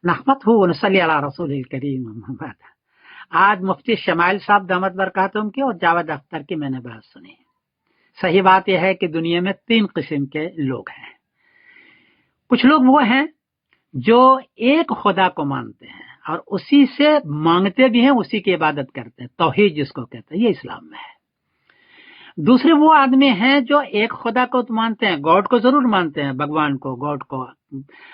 نحمدہ ونصلی علی رسول الکریم اما بعد۔ آج مفتی شمائل صاحب دامت برکاتہم کی اور جاوید اختر کی میں نے بات سنی۔ صحیح بات یہ ہے کہ دنیا میں 3 قسم کے لوگ ہیں۔ کچھ لوگ وہ ہیں جو ایک خدا کو مانتے ہیں اور اسی سے مانگتے بھی ہیں، اسی کی عبادت کرتے ہیں، توحید جس کو کہتے ہیں، یہ اسلام میں ہے۔ دوسرے وہ آدمی ہیں جو ایک خدا کو مانتے ہیں، گاڈ کو ضرور مانتے ہیں، بھگوان کو، گاڈ کو،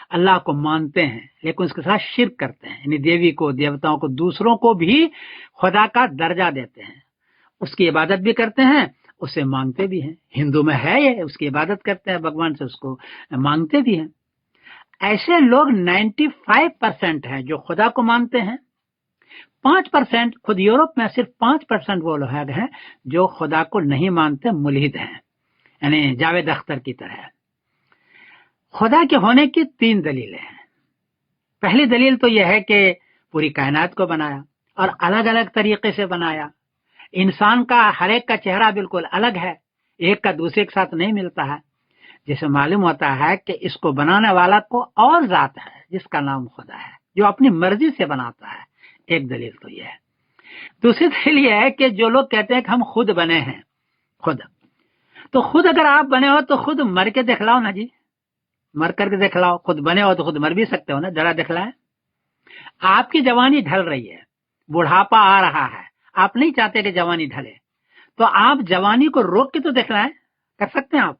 اللہ کو مانتے ہیں، لیکن اس کے ساتھ شرک کرتے ہیں، یعنی دیوی کو، دیوتاؤں کو، دوسروں کو بھی خدا کا درجہ دیتے ہیں، اس کی عبادت بھی کرتے ہیں، اس سے مانگتے بھی ہیں۔ ہندو میں ہے یہ، اس کی عبادت کرتے ہیں بھگوان سے، اس کو مانگتے بھی ہیں۔ ایسے لوگ 95% ہیں جو خدا کو مانتے ہیں۔ 5% خود یورپ میں صرف 5% وہ لوگ ہیں جو خدا کو نہیں مانتے، ملحد ہیں، یعنی جاوید اختر کی طرح۔ خدا کے ہونے کی 3 دلیلیں ہیں۔ پہلی دلیل تو یہ ہے کہ پوری کائنات کو بنایا اور الگ الگ طریقے سے بنایا۔ انسان کا ہر ایک کا چہرہ بالکل الگ ہے، ایک کا دوسرے کے ساتھ نہیں ملتا ہے، جسے معلوم ہوتا ہے کہ اس کو بنانے والا کو اور ذات ہے جس کا نام خدا ہے، جو اپنی مرضی سے بناتا ہے۔ ایک دلیل تو یہ ہے۔ دوسری دلیل یہ ہے کہ جو لوگ کہتے ہیں کہ ہم خود بنے ہیں، تو خود اگر آپ بنے ہو تو خود مر کے دکھلاؤ نا جی، مر کر کے دکھلاؤ۔ خود بنے ہو تو خود مر بھی سکتے ہو نا، ذرا دکھلائیں۔ آپ کی جوانی ڈھل رہی ہے، بڑھاپا آ رہا ہے، آپ نہیں چاہتے کہ جوانی ڈھلے، تو آپ جوانی کو روک کے تو دکھلائیں، کر سکتے ہیں آپ۔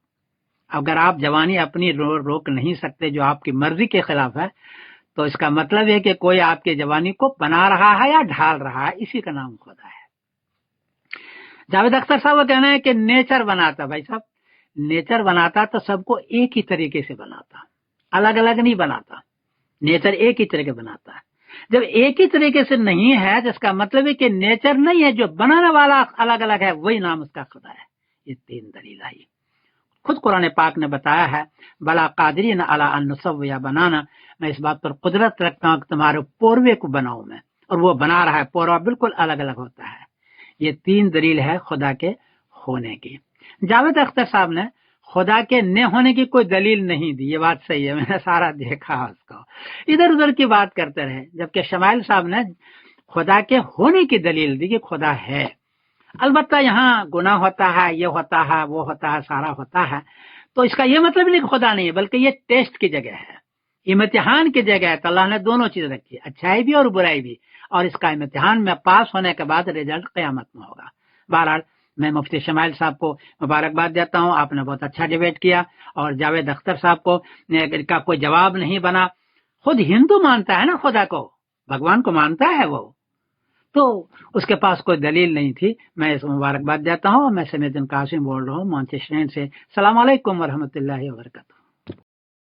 اگر آپ جوانی اپنی روک نہیں سکتے جو آپ کی مرضی کے خلاف ہے، تو اس کا مطلب ہے کہ کوئی آپ کی جوانی کو بنا رہا ہے یا ڈھال رہا ہے، اسی کا نام خدا ہے۔ جاوید اختر صاحب کا کہنا ہے کہ نیچر بناتا، بھائی صاحب نیچر بناتا تو سب کو ایک ہی طریقے سے بناتا، الگ الگ نہیں بناتا۔ نیچر ایک ہی طریقے بناتا ہے۔ جب ایک ہی طریقے سے نہیں ہے، جس کا مطلب ہے کہ نیچر نہیں ہے، جو بنانے والا الگ الگ ہے، وہی نام اس کا خدا ہے۔ یہ 3 دلیل آئی۔ خود قرآن پاک نے بتایا ہے، بلا قادرین علی ان نسوی بنانا، میں اس بات پر قدرت رکھتا ہوں کہ تمہارے پوروے کو بناؤں میں، اور وہ بنا رہا ہے۔ پوروا بالکل الگ الگ ہوتا ہے۔ یہ 3 دلیل ہے خدا کے ہونے کی۔ جاوید اختر صاحب نے خدا کے نہ ہونے کی کوئی دلیل نہیں دی، یہ بات صحیح ہے، میں نے سارا دیکھا اس کو، ادھر ادھر کی بات کرتے رہے، جبکہ شمائل صاحب نے خدا کے ہونے کی دلیل دی کہ خدا ہے۔ البتہ یہاں گناہ ہوتا ہے، یہ ہوتا ہے، وہ ہوتا ہے، سارا ہوتا ہے، تو اس کا یہ مطلب نہیں کہ خدا نہیں ہے، بلکہ یہ ٹیسٹ کی جگہ ہے، امتحان کی جگہ ہے۔ تو اللہ نے دونوں چیز رکھی، اچھائی بھی اور برائی بھی، اور اس کا امتحان میں پاس ہونے کے بعد رزلٹ قیامت میں ہوگا۔ بہرحال میں مفتی شمائل صاحب کو مبارکباد دیتا ہوں، آپ نے بہت اچھا ڈیبیٹ کیا، اور جاوید اختر صاحب کو کا کوئی جواب نہیں بنا۔ خود ہندو مانتا ہے نا خدا کو، بھگوان کو مانتا ہے وہ، تو اس کے پاس کوئی دلیل نہیں تھی۔ میں اس کو مبارکباد دیتا ہوں۔ میں سمیت قاسم بول رہا ہوں مانچسٹر سے۔ السلام علیکم ورحمۃ اللہ وبرکاتہ۔